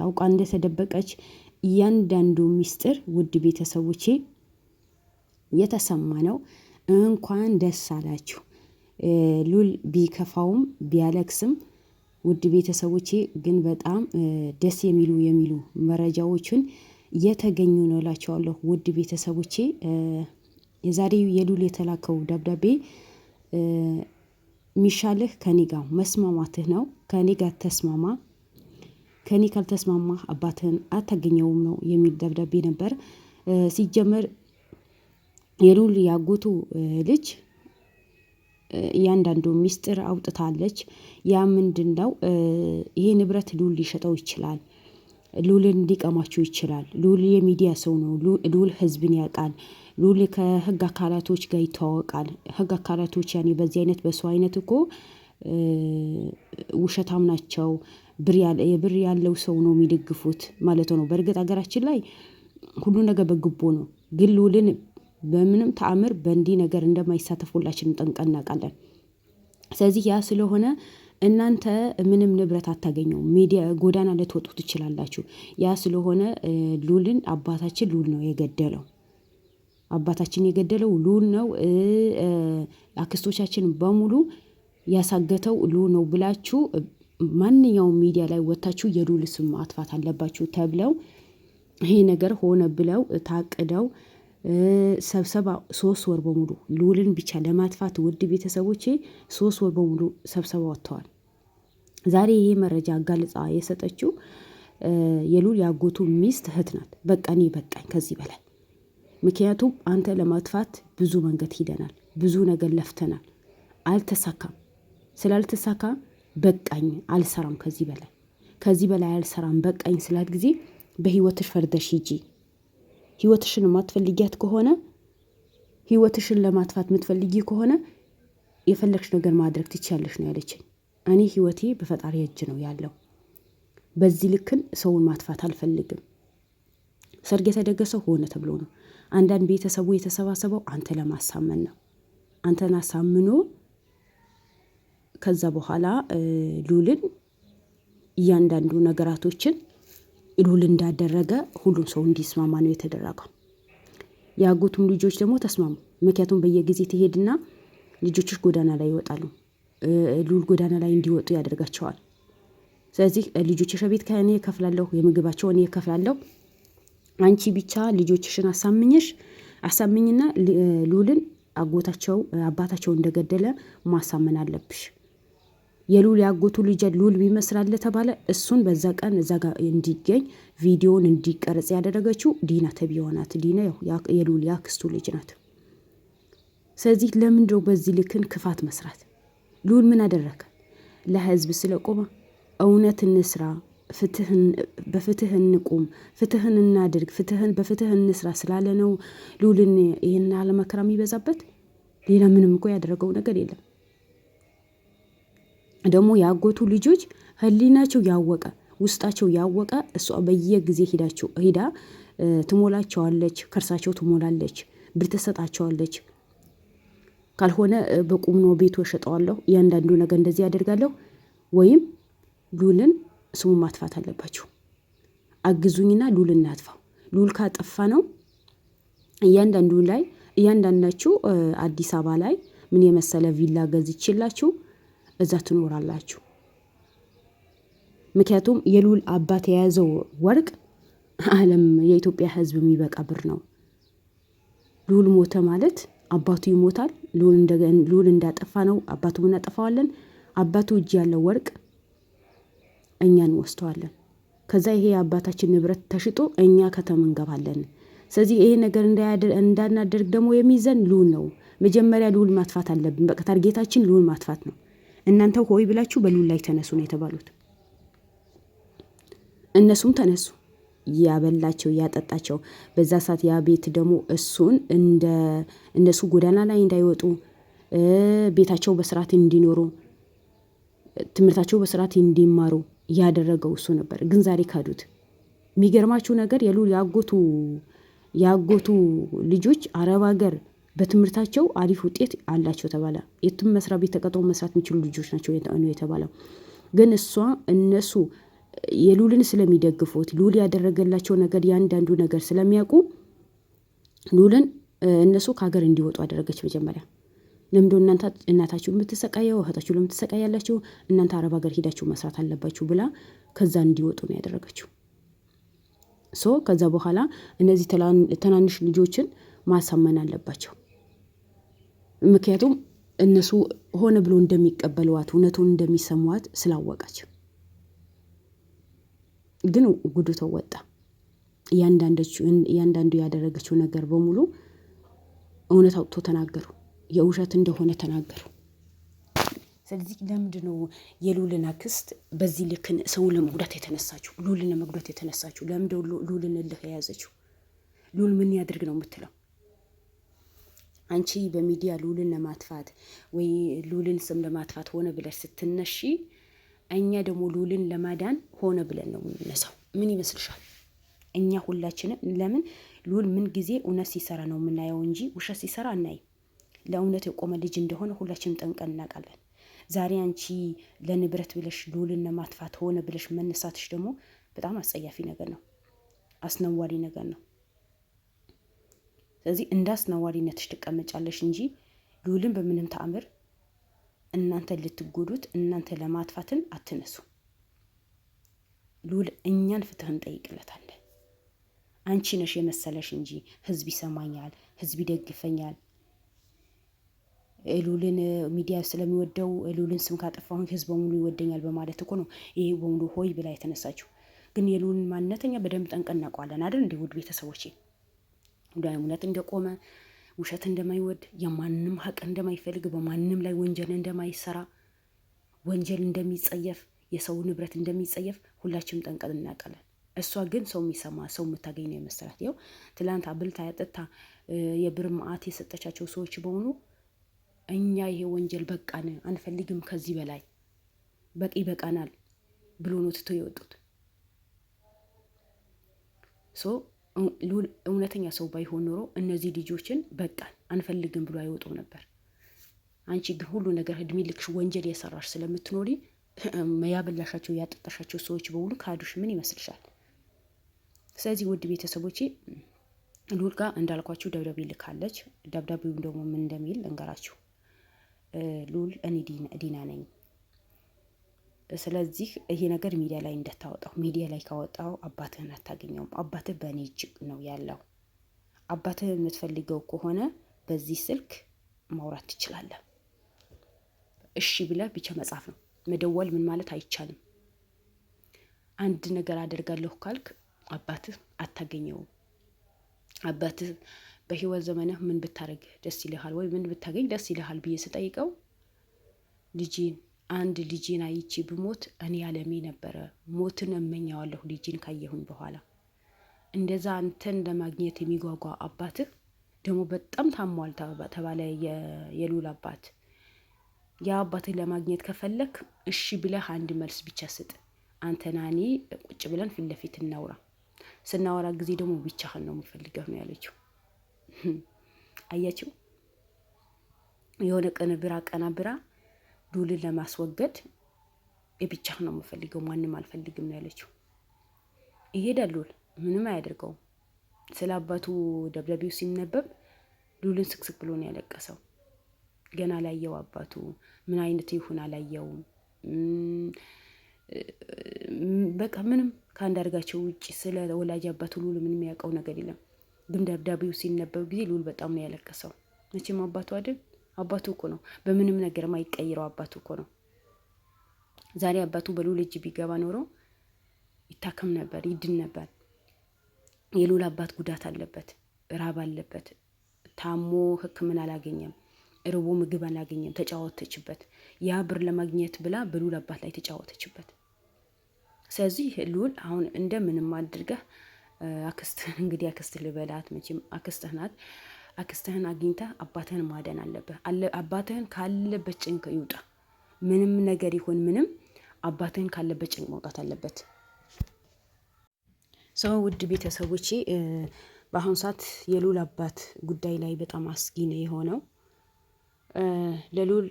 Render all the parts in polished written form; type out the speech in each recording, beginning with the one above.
አውቃ እንደተደበቀች እያንዳንዱ ሚስጥር ውድ ቤተሰቦቼ የተሰማ ነው። እንኳን ደስ አላችሁ። ሉል ቢከፋውም ቢያለቅስም ውድ ቤተሰቦቼ ግን በጣም ደስ የሚሉ መረጃዎችን የተገኙ ነው እላቸዋለሁ። ውድ ቤተሰቦቼ የዛሬው የሉል የተላከው ደብዳቤ ሚሻልህ ከኔ ጋር መስማማትህ ነው። ከኔ ጋር ተስማማ፣ ከኔ ካልተስማማህ አባትህን አታገኘውም ነው የሚል ደብዳቤ ነበር። ሲጀመር የሉል ያጎቱ ልጅ እያንዳንዱ ሚስጥር አውጥታለች። ያ ምንድነው? ይሄ ንብረት ሉል ሊሸጠው ይችላል። ሉልን ሊቀማቸው ይችላል። ሉል የሚዲያ ሰው ነው። ሉል ህዝብን ያውቃል። ሉል ከህግ አካላቶች ጋር ይተዋወቃል። ህግ አካላቶች ያኔ በዚህ አይነት በሰው አይነት እኮ ውሸታም ናቸው። ብር ያለው ሰው ነው የሚደግፉት ማለት ነው። በእርግጥ ሀገራችን ላይ ሁሉ ነገር በግቦ ነው። ግን ሉልን በምንም ተአምር በእንዲህ ነገር እንደማይሳተፍ ሁላችንም ጠንቅቀን እናውቃለን። ስለዚህ ያ ስለሆነ እናንተ ምንም ንብረት አታገኘውም። ሚዲያ ጎዳና ልትወጡ ትችላላችሁ። ያ ስለሆነ ሉልን አባታችን ሉል ነው የገደለው። አባታችን የገደለው ሉል ነው። አክስቶቻችን በሙሉ ያሳገተው ሉል ነው ብላችሁ ማንኛውም ሚዲያ ላይ ወጥታችሁ የሉል ስም ማጥፋት አለባችሁ ተብለው ይሄ ነገር ሆነ ብለው ታቅደው ስብሰባ 3 ወር በሙሉ ሉልን ብቻ ለማጥፋት ውድ ቤተሰቦቼ 3 ወር በሙሉ ስብሰባ ወጥተዋል። ዛሬ ይሄ መረጃ አጋልጻ የሰጠችው የሉል ያጎቱ ሚስት እህት ናት። በቃኝ ከዚህ በላይ ምክንያቱም አንተ ለማጥፋት ብዙ መንገድ ሂደናል፣ ብዙ ነገር ለፍተናል፣ አልተሳካም። ስላልተሳካ በቃኝ አልሰራም፣ ከዚህ በላይ አልሰራም በቃኝ ስላት ጊዜ በህይወትሽ ፈርደሽ ሂጂ። ህይወትሽን የማትፈልጊያት ከሆነ ህይወትሽን ለማጥፋት የምትፈልጊ ከሆነ የፈለግሽ ነገር ማድረግ ትችያለሽ ነው ያለችኝ። እኔ ህይወቴ በፈጣሪ እጅ ነው ያለው። በዚህ ልክን ሰውን ማጥፋት አልፈልግም። ሰርግ የተደገሰው ሆነ ተብሎ ነው። አንዳንድ ቤተሰቡ የተሰባሰበው አንተ ለማሳመን ነው። አንተን አሳምኖ ከዛ በኋላ ሉልን እያንዳንዱ ነገራቶችን ሉል እንዳደረገ ሁሉም ሰው እንዲስማማ ነው የተደረገው። ያጎቱም ልጆች ደግሞ ተስማሙ። ምክንያቱም በየጊዜ ትሄድና ልጆችሽ ጎዳና ላይ ይወጣሉ። ሉል ጎዳና ላይ እንዲወጡ ያደርጋቸዋል። ስለዚህ ልጆችሽ ቤት ከእኔ እከፍላለሁ፣ የምግባቸውን እኔ እከፍላለሁ። አንቺ ብቻ ልጆችሽን አሳምኝና ሉልን አባታቸው እንደገደለ ማሳመን አለብሽ። የሉል ያጎቱ ልጅ ሉል ቢመስላል ተባለ። እሱን በዛ ቀን እዛ ጋር እንዲገኝ ቪዲዮን እንዲቀርጽ ያደረገችው ዲና ተብዬዋ ናት። ዲና የሉል ያክስቱ ልጅ ናት። ስለዚህ ለምንድነው በዚህ ልክን ክፋት መስራት? ሉል ምን አደረገ? ለህዝብ ስለቆመ እውነት እንስራ፣ በፍትህ እንቁም፣ ፍትህን እናድርግ፣ በፍትህ እንስራ ስላለ ነው ሉልን ይህን አለመከራ የሚበዛበት። ሌላ ምንም እኮ ያደረገው ነገር የለም። ደግሞ ያጎቱ ልጆች ህሊናቸው ያወቀ ውስጣቸው ያወቀ እሷ በየጊዜ ሂዳ ትሞላቸዋለች፣ ከርሳቸው ትሞላለች፣ ብር ትሰጣቸዋለች። ካልሆነ በቁም ነው ቤቱ እሸጠዋለሁ፣ እያንዳንዱ ነገር እንደዚህ ያደርጋለሁ፣ ወይም ሉልን ስሙ ማጥፋት አለባችሁ። አግዙኝና ሉልን እናጥፋው። ሉል ካጠፋ ነው እያንዳንዳችሁ አዲስ አበባ ላይ ምን የመሰለ ቪላ ገዝቼላችሁ እዛ ትኖራላችሁ። ምክንያቱም የሉል አባት የያዘው ወርቅ ዓለም የኢትዮጵያ ህዝብ የሚበቃ ብር ነው። ሉል ሞተ ማለት አባቱ ይሞታል። ሉል እንዳጠፋ ነው አባቱ እናጠፋዋለን። አባቱ እጅ ያለው ወርቅ እኛን ወስደዋለን። ከዛ ይሄ አባታችን ንብረት ተሽጦ እኛ ከተማ እንገባለን። ስለዚህ ይሄ ነገር እንዳናደርግ ደግሞ የሚይዘን ሉል ነው። መጀመሪያ ሉል ማጥፋት አለብን። በቃ ታርጌታችን ሉል ማጥፋት ነው። እናንተ ሆይ ብላችሁ በሉል ላይ ተነሱ ነው የተባሉት። እነሱም ተነሱ። ያበላቸው ያጠጣቸው በዛ ሰዓት ያ ቤት ደግሞ እሱን እነሱ ጎዳና ላይ እንዳይወጡ፣ ቤታቸው በስርዓት እንዲኖሩ፣ ትምህርታቸው በስርዓት እንዲማሩ ያደረገው እሱ ነበር። ግን ዛሬ ካዱት። የሚገርማችሁ ነገር የሉል ያጎቱ ልጆች አረብ ሀገር በትምህርታቸው አሪፍ ውጤት አላቸው ተባለ። የትም መስሪያ ቤት ተቀጥረው መስራት የሚችሉ ልጆች ናቸው የተባለው። ግን እነሱ የሉልን ስለሚደግፉት ሉል ያደረገላቸው ነገር ያንዳንዱ ነገር ስለሚያውቁ ሉልን እነሱ ከሀገር እንዲወጡ አደረገች። መጀመሪያ ለምንድነው እናንተ እናታችሁ የምትሰቃየው እህታችሁ ለምትሰቃያላችሁ እናንተ አረብ ሀገር ሄዳችሁ መስራት አለባችሁ ብላ ከዛ እንዲወጡ ነው ያደረገችው። ከዛ በኋላ እነዚህ ትናንሽ ልጆችን ማሳመን አለባቸው። ምክንያቱም እነሱ ሆነ ብሎ እንደሚቀበሏት እውነቱን እንደሚሰሟት ስላወቃች። ግን ጉዱ ተወጣ። እያንዳንዱ ያደረገችው ነገር በሙሉ እውነት አውጥቶ ተናገሩ። የውሸት እንደሆነ ተናገሩ። ስለዚህ ለምንድነው የሉልን አክስት በዚህ ልክ ሰውን ለመጉዳት የተነሳችው? ሉልን ለመጉዳት የተነሳችው ለምንድነው? ሉልን እልህ የያዘችው ሉል ምን ያድርግ ነው የምትለው? አንቺ በሚዲያ ሉልን ለማጥፋት ወይ ሉልን ስም ለማጥፋት ሆነ ብለሽ ስትነሺ፣ እኛ ደግሞ ሉልን ለማዳን ሆነ ብለን ነው የምንነሳው። ምን ይመስልሻል? እኛ ሁላችንም ለምን ሉል ምን ጊዜ እውነት ሲሰራ ነው የምናየው እንጂ ውሸት ሲሰራ አናይም። ለእውነት የቆመ ልጅ እንደሆነ ሁላችንም ጠንቀን እናውቃለን። ዛሬ አንቺ ለንብረት ብለሽ ሉልን ለማጥፋት ሆነ ብለሽ መነሳትሽ ደግሞ በጣም አስጸያፊ ነገር ነው፣ አስነዋሪ ነገር ነው። ስለዚህ እንደ አስነዋሪነትሽ ትቀመጫለሽ እንጂ ሉልን በምንም ተአምር እናንተ ልትጎዱት እናንተ ለማጥፋትን አትነሱ። ሉል እኛን ፍትህ እንጠይቅለታለን። አንቺ ነሽ የመሰለሽ እንጂ ህዝብ ይሰማኛል፣ ህዝብ ይደግፈኛል፣ ሉልን ሚዲያ ስለሚወደው ሉልን ስም ካጠፋሁኝ ህዝብ በሙሉ ይወደኛል በማለት እኮ ነው ይሄ በሙሉ ሆይ ብላ የተነሳችው። ግን የሉልን ማንነተኛ በደንብ ጠንቀን እናውቀዋለን አይደል? እንደ ውድ ቤተሰቦቼ እውነት እንደቆመ ውሸት እንደማይወድ የማንንም ሀቅ እንደማይፈልግ በማንም ላይ ወንጀል እንደማይሰራ ወንጀል እንደሚጸየፍ የሰው ንብረት እንደሚጸየፍ ሁላችንም ጠንቀን እናውቃለን። እሷ ግን ሰው የሚሰማ ሰው የምታገኝ ነው የመሰላት። ያው ትላንት አብልታ ያጠጣ የብር መዓት የሰጠቻቸው ሰዎች በሆኑ እኛ ይሄ ወንጀል በቃን አንፈልግም ከዚህ በላይ በቂ በቃናል ብሎ ነው ትቶ የወጡት። ሉል እውነተኛ ሰው ባይሆን ኖሮ እነዚህ ልጆችን በቃን አንፈልግም ብሎ አይወጡም ነበር። አንቺ ግን ሁሉ ነገር እድሜ ልክሽ ወንጀል የሰራሽ ስለምትኖሪ ያበላሻቸው ያጠጣሻቸው ሰዎች በሙሉ ካዱሽ። ምን ይመስልሻል? ስለዚህ ውድ ቤተሰቦቼ ሉል ጋር እንዳልኳችሁ ደብዳቤ ልካለች። ደብዳቤው ደግሞ ምን እንደሚል እንገራችሁ። ሉል እኔ ዲና ነኝ። ስለዚህ ይሄ ነገር ሚዲያ ላይ እንደታወጣው ሚዲያ ላይ ካወጣው አባትህን አታገኘውም። አባትህ በእኔ እጅ ነው ያለው። አባትህ የምትፈልገው ከሆነ በዚህ ስልክ ማውራት ትችላለህ። እሺ ብለህ ብቻ መጻፍ ነው። መደወል ምን ማለት አይቻልም። አንድ ነገር አደርጋለሁ ካልክ አባትህ አታገኘውም። አባትህ በህይወት ዘመንህ ምን ብታረግ ደስ ይልሃል ወይ ምን ብታገኝ ደስ ይልሃል ብዬ ስጠይቀው አንድ ልጄን አይቼ ብሞት እኔ ያለሜ ነበረ። ሞትን እመኛዋለሁ ልጄን ካየሁኝ በኋላ። እንደዛ አንተን ለማግኘት የሚጓጓ አባትህ ደግሞ በጣም ታሟል ተባለ። የሉል አባት ያ አባትህ ለማግኘት ከፈለክ እሺ ብለህ አንድ መልስ ብቻ ስጥ። አንተና እኔ ቁጭ ብለን ፊት ለፊት እናውራ። ስናወራ ጊዜ ደግሞ ብቻህን ነው የምፈልገው ነው ያለችው። አያችሁ የሆነ ቀናብራ ሉልን ለማስወገድ ብቻህን ነው የምፈልገው ማንም አልፈልግም ነው ያለችው። ይሄዳል ሉል ምንም አያደርገውም። ስለ አባቱ ደብዳቤው ሲነበብ ሉልን ስቅስቅ ብሎ ነው ያለቀሰው። ገና አላየው አባቱ ምን አይነት ይሁን አላየውም። በቃ ምንም ከአንዳርጋቸው ውጭ ስለ ወላጅ አባቱ ሉል ምንም የሚያውቀው ነገር የለም። ግን ደብዳቤው ሲነበብ ጊዜ ሉል በጣም ነው ያለቀሰው። መቼም አባቱ አይደል? አባቱ እኮ ነው በምንም ነገር ማይቀይረው አባቱ እኮ ነው። ዛሬ አባቱ በሉል እጅ ቢገባ ኖሮ ይታከም ነበር፣ ይድን ነበር። የሉል አባት ጉዳት አለበት፣ ራብ አለበት፣ ታሞ ሕክምና አላገኘም፣ ርቦ ምግብ አላገኘም። ተጫወተችበት። ያ ብር ለማግኘት ብላ በሉል አባት ላይ ተጫወተችበት። ስለዚህ ሉል አሁን እንደምንም አድርገህ አክስትህን እንግዲህ አክስትህ ልበላት መቼም አክስትህ ናት። አክስትህን አግኝተህ አባትህን ማዳን አለብህ። አባትህን ካለበት ጭንቅ ይውጣ። ምንም ነገር ይሁን ምንም አባትህን ካለበት ጭንቅ መውጣት አለበት። ውድ ቤተሰቦቼ በአሁኑ ሰዓት የሉል አባት ጉዳይ ላይ በጣም አስጊ ነው የሆነው። ለሉል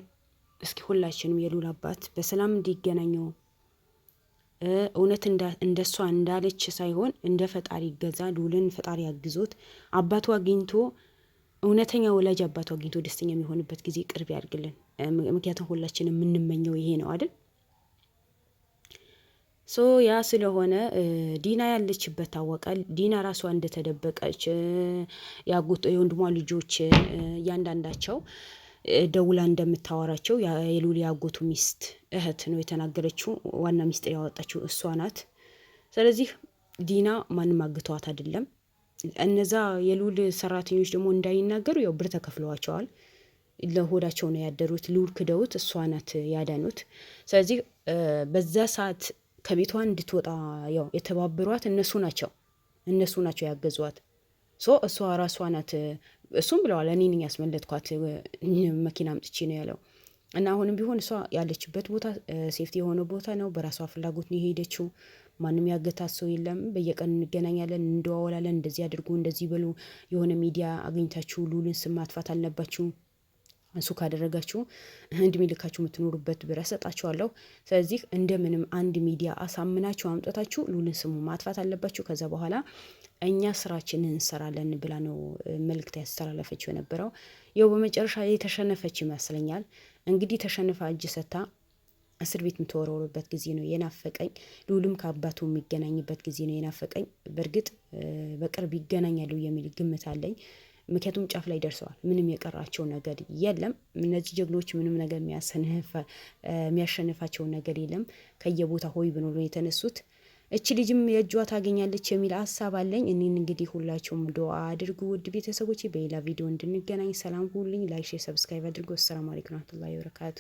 እስኪ ሁላችንም የሉል አባት በሰላም እንዲገናኙ እውነት እንደሷ እንዳለች ሳይሆን እንደ ፈጣሪ ገዛ ልዑልን ፈጣሪ ያግዞት አባቱ አግኝቶ እውነተኛ ወላጅ አባቱ አግኝቶ ደስተኛ የሚሆንበት ጊዜ ቅርብ ያድርግልን። ምክንያቱም ሁላችንም የምንመኘው ይሄ ነው አይደል? ያ ስለሆነ ዲና ያለችበት ታወቀ። ዲና ራሷ እንደተደበቀች የወንድሟ ልጆች እያንዳንዳቸው ደውላ እንደምታወራቸው የሉል ያጎቱ ሚስት እህት ነው የተናገረችው። ዋና ሚስጥር ያወጣችው እሷ ናት። ስለዚህ ዲና ማንም አግተዋት አይደለም። እነዛ የሉል ሰራተኞች ደግሞ እንዳይናገሩ ያው ብር ተከፍለዋቸዋል። ለሆዳቸው ነው ያደሩት። ልዑል ክደውት እሷ ናት ያዳኑት። ስለዚህ በዛ ሰዓት ከቤቷ እንድትወጣ ያው የተባበሯት እነሱ ናቸው ያገዟት። እሷ ራሷ ናት። እሱም ብለዋል እኔ ነኝ ያስመለጥኳት መኪና አምጥቼ ነው ያለው። እና አሁንም ቢሆን እሷ ያለችበት ቦታ ሴፍቲ የሆነ ቦታ ነው። በራሷ ፍላጎት ነው የሄደችው። ማንም ያገታት ሰው የለም። በየቀን እንገናኛለን፣ እንደዋወላለን። እንደዚህ አድርጉ፣ እንደዚህ በሉ፣ የሆነ ሚዲያ አግኝታችሁ ልዑልን ስም ማጥፋት አለባችሁ፣ እሱ ካደረጋችሁ እድሜ ልካችሁ የምትኖሩበት ብር እሰጣችኋለሁ። ስለዚህ እንደምንም አንድ ሚዲያ አሳምናችሁ አምጥታችሁ ልዑልን ስሙ ማጥፋት አለባችሁ። ከዛ በኋላ እኛ ስራችንን እንሰራለን ብላ ነው መልእክት ያስተላለፈችው የነበረው። ያው በመጨረሻ የተሸነፈች ይመስለኛል። እንግዲህ ተሸንፋ እጅ ሰታ እስር ቤት የምትወረወርበት ጊዜ ነው የናፈቀኝ። ልዑልም ከአባቱ የሚገናኝበት ጊዜ ነው የናፈቀኝ። በእርግጥ በቅርብ ይገናኛሉ የሚል ግምት አለኝ። ምክንያቱም ጫፍ ላይ ደርሰዋል። ምንም የቀራቸው ነገር የለም። እነዚህ ጀግኖች ምንም ነገር የሚያሸንፋቸው ነገር የለም። ከየቦታ ሆይ ብኖ የተነሱት። እች ልጅም የእጇ ታገኛለች የሚል ሀሳብ አለኝ። እኔን እንግዲህ ሁላችሁም ዱአ አድርጉ። ውድ ቤተሰቦች በሌላ ቪዲዮ እንድንገናኝ ሰላም ሁሉኝ። ላይክ፣ ሼር፣ ሰብስክራይብ አድርጉ። አሰላሙ አለይኩም ወራህመቱላሂ ወበረካቱ።